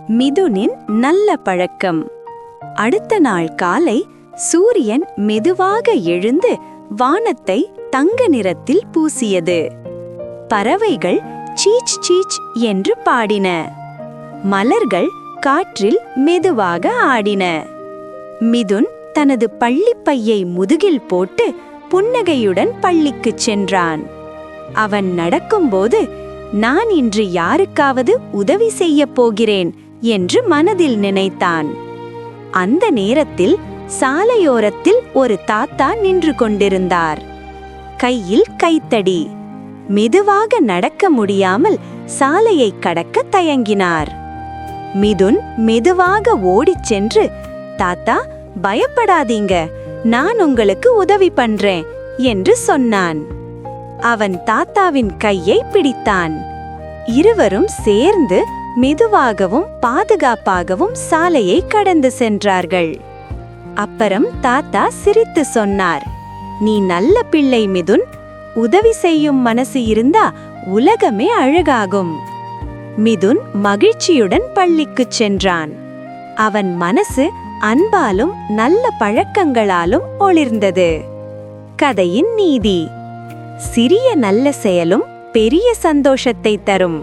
மிதுனின் நல்ல பழக்கம். அடுத்த நாள் காலை சூரியன் மெதுவாக எழுந்து வானத்தை தங்க நிறத்தில் பூசியது. பறவைகள் சீச் சீச் என்று பாடின. மலர்கள் காற்றில் மெதுவாக ஆடின. மிதுன் தனது பள்ளிப்பையை முதுகில் போட்டு புன்னகையுடன் பள்ளிக்குச் சென்றான். அவன் நடக்கும்போது, நான் இன்று யாருக்காவது உதவி செய்யப் போகிறேன் என்று மனதில் நினைத்தான். அந்த நேரத்தில் சாலையோரத்தில் ஒரு தாத்தா நின்று கொண்டிருந்தார். கையில் கைத்தடி. மெதுவாக நடக்க முடியாமல் சாலையை கடக்க தயங்கினார். மிதுன் மெதுவாக ஓடிச் சென்று, தாத்தா, பயப்படாதீங்க, நான் உங்களுக்கு உதவி பண்றேன் என்று சொன்னான். அவன் தாத்தாவின் கையை பிடித்தான். இருவரும் சேர்ந்து மெதுவாகவும் பாதுகாப்பாகவும் சாலையை கடந்து சென்றார்கள். அப்புறம் தாத்தா சிரித்து சொன்னார், நீ நல்ல பிள்ளை மிதுன், உதவி செய்யும் மனசு இருந்தா உலகமே அழகாகும். மிதுன் மகிழ்ச்சியுடன் பள்ளிக்குச் சென்றான். அவன் மனசு அன்பாலும் நல்ல பழக்கங்களாலும் ஒளிர்ந்தது. கதையின் நீதி: சிறிய நல்ல செயலும் பெரிய சந்தோஷத்தை தரும்.